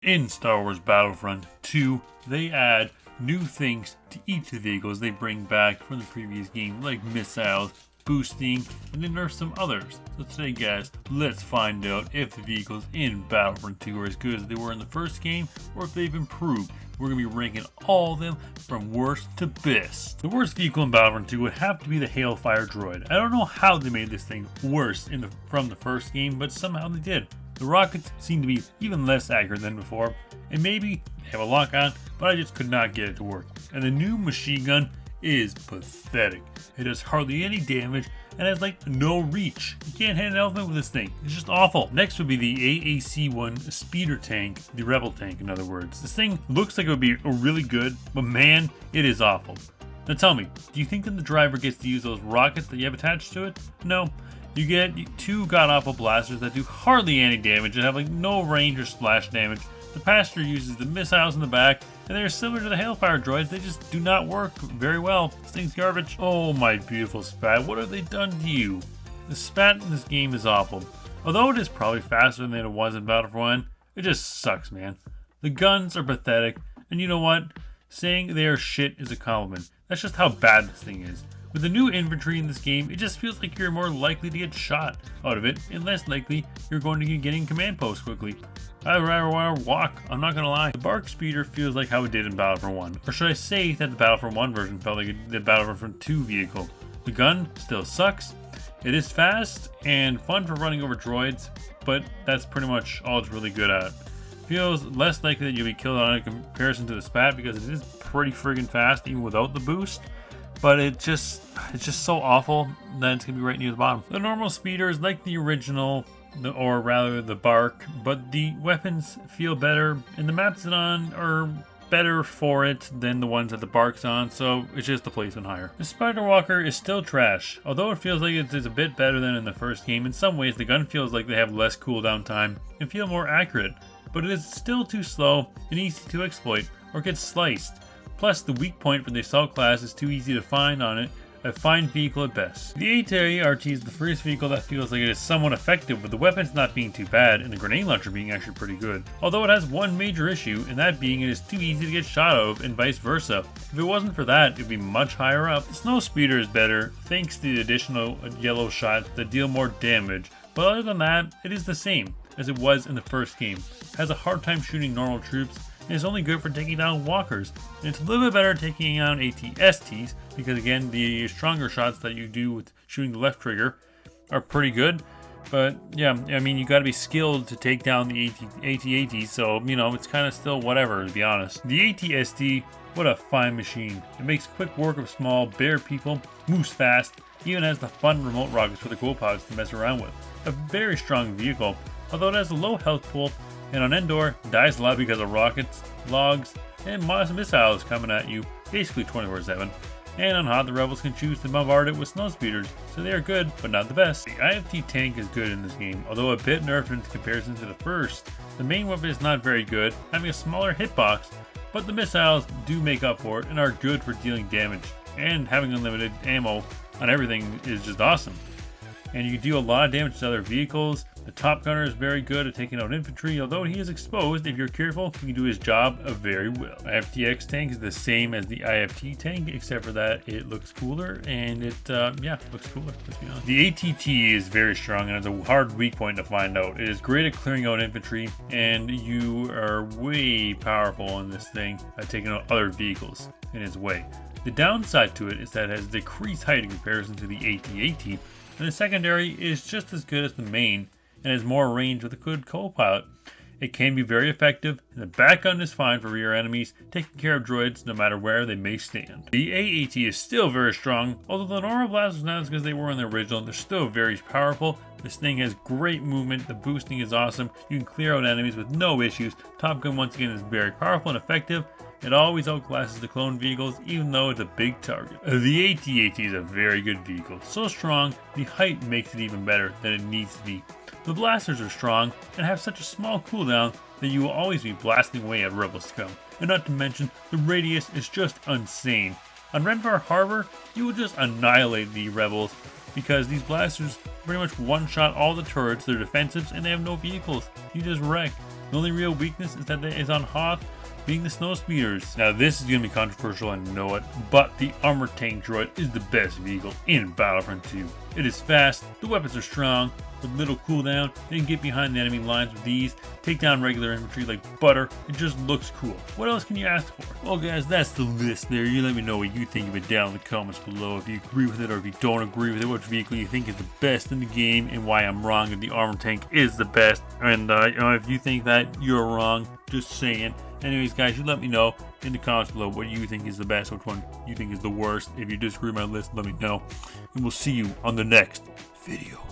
In Star Wars Battlefront 2, they add new things to each of the vehicles they bring back from the previous game, like missiles, boosting, and they nerf some others. So today guys, let's find out if the vehicles in Battlefront 2 are as good as they were in the first game, or if they've improved. We're going to be ranking all of them from worst to best. The worst vehicle in Battlefront 2 would have to be the Halfire Droid. I don't know how they made this thing worse from the first game, but somehow they did. The rockets seem to be even less accurate than before, and maybe they have a lock on, but I just could not get it to work. And the new machine gun is pathetic. It does hardly any damage and has like no reach. You can't hit an elephant with this thing. It's just awful. Next would be the AAC1 Speeder Tank, the Rebel Tank in other words. This thing looks like it would be really good, but man, it is awful. Now tell me, do you think that the driver gets to use those rockets that you have attached to it? No. You get two god-awful blasters that do hardly any damage and have like no range or splash damage. The passenger uses the missiles in the back, and they're similar to the Halfire Droids. They just do not work very well. This thing's garbage. Oh my beautiful Spat, what have they done to you? The Spat in this game is awful. Although it is probably faster than it was in Battlefront 1, it just sucks, man. The guns are pathetic, and you know what? Saying they are shit is a compliment. That's just how bad this thing is. With the new infantry in this game, it just feels like you're more likely to get shot out of it, and less likely you're going to be getting command posts quickly. I'd rather want to walk, I'm not going to lie. The Barc Speeder feels like how it did in Battlefront 1. Or should I say that the Battlefront 1 version felt like the Battlefront 2 vehicle. The gun still sucks. It is fast and fun for running over droids, but that's pretty much all it's really good at. Feels less likely that you'll be killed on it in comparison to the Spat because it is pretty friggin' fast even without the boost. But it's just so awful that it's going to be right near the bottom. The normal speeder is like the original, or rather the Barc, but the weapons feel better, and the maps it's on are better for it than the ones that the Barc's on, so it's just the placement higher. The Spider Walker is still trash. Although it feels like it's a bit better than in the first game, in some ways the gun feels like they have less cooldown time and feel more accurate, but it is still too slow and easy to exploit or get sliced. Plus, the weak point for the assault class is too easy to find on it, a fine vehicle at best. The AT-RT is the first vehicle that feels like it is somewhat effective, with the weapons not being too bad and the grenade launcher being actually pretty good. Although it has one major issue, and that being it is too easy to get shot out of and vice versa. If it wasn't for that, it would be much higher up. The Snow Speeder is better, thanks to the additional yellow shots that deal more damage, but other than that, it is the same as it was in the first game. It has a hard time shooting normal troops, and it's only good for taking down walkers. And it's a little bit better taking down AT-STs, because again, the stronger shots that you do with shooting the left trigger are pretty good. But yeah, I mean, you gotta be skilled to take down the AT-AT, so you know, it's kind of still whatever, to be honest. The AT-ST, what a fine machine. It makes quick work of small, bare people, moves fast, even has the fun remote rockets for the cool pods to mess around with. A very strong vehicle, although it has a low health pool, and on Endor, dies a lot because of rockets, logs, and modest missiles coming at you basically 24/7. And on Hot, the rebels can choose to bombard it with snow speeders, so they are good, but not the best. The IFT Tank is good in this game, although a bit nerfed in comparison to the first. The main weapon is not very good, having a smaller hitbox, but the missiles do make up for it and are good for dealing damage. And having unlimited ammo on everything is just awesome. And you deal a lot of damage to other vehicles. The Top Gunner is very good at taking out infantry, although he is exposed. If you're careful, he can do his job very well. IFT-X Tank is the same as the IFT Tank, except for that it looks cooler, and it, looks cooler, let's be honest. The AT-T is very strong and has a hard weak point to find out. It is great at clearing out infantry, and you are way powerful on this thing at taking out other vehicles in its way. The downside to it is that it has decreased height in comparison to the AT-AT, and the secondary is just as good as the main, and has more range with a good co-pilot. It can be very effective, and the back gun is fine for rear enemies, taking care of droids no matter where they may stand. The AAT is still very strong, although the normal blasters are not as good as they were in the original. They're still very powerful. This thing has great movement, the boosting is awesome, you can clear out enemies with no issues. Top Gun once again is very powerful and effective. It always outclasses the clone vehicles, even though it's a big target. The AT-AT is a very good vehicle, so strong, the height makes it even better than it needs to be. The blasters are strong and have such a small cooldown that you will always be blasting away at rebel scum. And not to mention, the radius is just insane. On Renvar Harbor, you will just annihilate the rebels because these blasters pretty much one-shot all the turrets, their defensives, and they have no vehicles. You just wreck. The only real weakness is that it is on Hoth, being the snow speeders. Now this is going to be controversial, I know it, but the armor tank droid is the best vehicle in Battlefront 2. It is fast, the weapons are strong, with little cooldown, they can get behind the enemy lines with ease, take down regular infantry like butter, it just looks cool. What else can you ask for? Well guys, that's the list there. You let me know what you think of it down in the comments below. If you agree with it or if you don't agree with it, which vehicle you think is the best in the game and why I'm wrong that the armor tank is the best. And if you think that you're wrong, just saying. Anyways guys, you let me know in the comments below what you think is the best, which one you think is the worst. If you disagree with my list, let me know. And we'll see you on the next video.